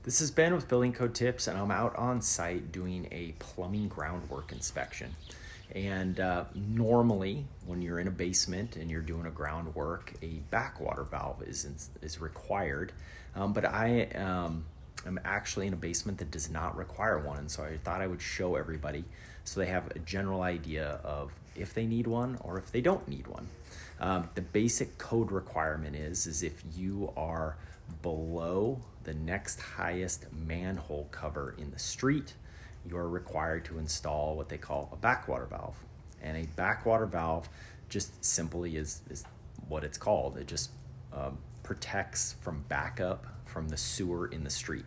This has been with Building Code Tips, and I'm out on site doing a plumbing groundwork inspection. And normally, when you're in a basement and you're doing a groundwork, a backwater valve is required. But I am actually in a basement that does not require one, and so I thought I would show everybody so they have a general idea of if they need one or if they don't need one. The basic code requirement is if you are below the next highest manhole cover in the street, you're required to install what they call a backwater valve. And a backwater valve just simply is what it's called. It just protects from backup from the sewer in the street.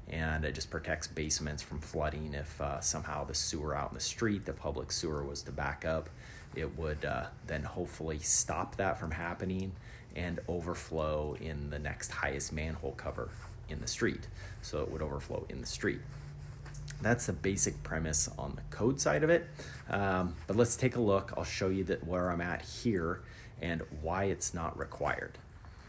And it just protects basements from flooding. If somehow the sewer out in the street, the public sewer, was to back up, it would then hopefully stop that from happening and overflow in the next highest manhole cover in the street. So it would overflow in the street. That's the basic premise on the code side of it. But let's take a look. I'll show you where I'm at here and why it's not required.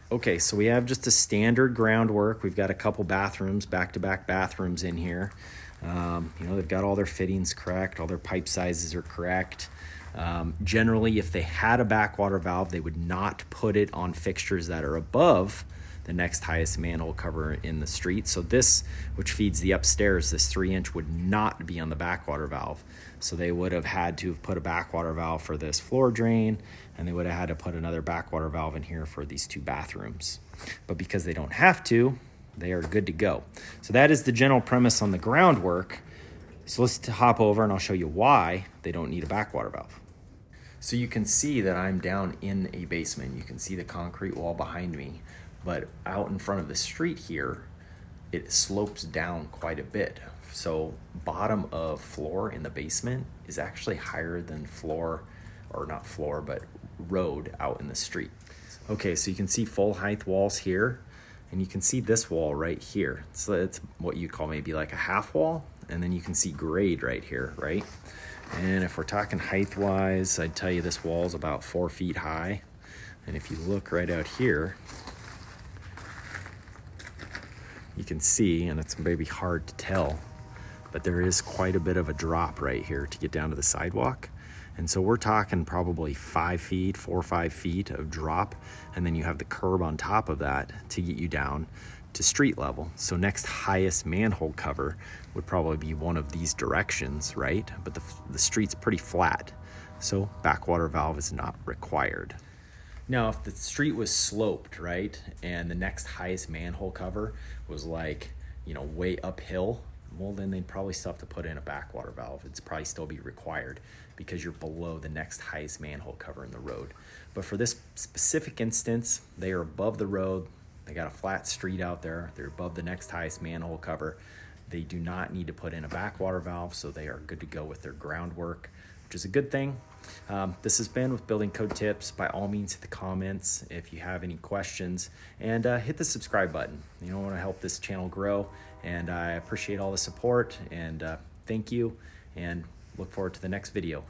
Okay, so we have just a standard groundwork. We've got a couple bathrooms, back-to-back bathrooms in here. They've got all their fittings correct, all their pipe sizes are correct. Generally, if they had a backwater valve, they would not put it on fixtures that are above the next highest manhole cover in the street. So this, which feeds the upstairs, this 3-inch would not be on the backwater valve. So they would have had to have put a backwater valve for this floor drain, and they would have had to put another backwater valve in here for these two bathrooms. But because they don't have to, they are good to go. So that is the general premise on the groundwork. So let's hop over and I'll show you why they don't need a backwater valve. So you can see that I'm down in a basement. You can see the concrete wall behind me, but out in front of the street here, it slopes down quite a bit. So bottom of floor in the basement is actually higher than floor, or not floor, but road out in the street. Okay, so you can see full height walls here, and you can see this wall right here. So it's what you call maybe like a half wall, and then you can see grade right here, right? And if we're talking height wise, I'd tell you this wall is about 4 feet high. And if you look right out here, you can see, and it's maybe hard to tell, but there is quite a bit of a drop right here to get down to the sidewalk. And so we're talking probably 5 feet, 4 or 5 feet of drop. And then you have the curb on top of that to get you down to street level. So next highest manhole cover would probably be one of these directions, right? But the street's pretty flat, so backwater valve is not required. Now, if the street was sloped, right, and the next highest manhole cover was like, way uphill, well, then they'd probably still have to put in a backwater valve. It'd probably still be required because you're below the next highest manhole cover in the road. But for this specific instance, they are above the road. They got a flat street out there. They're above the next highest manhole cover. They do not need to put in a backwater valve, so they are good to go with their groundwork, which is a good thing. This has been with Building Code Tips. By all means, hit the comments if you have any questions, and hit the subscribe button. I want to help this channel grow, and I appreciate all the support, and thank you, and look forward to the next video.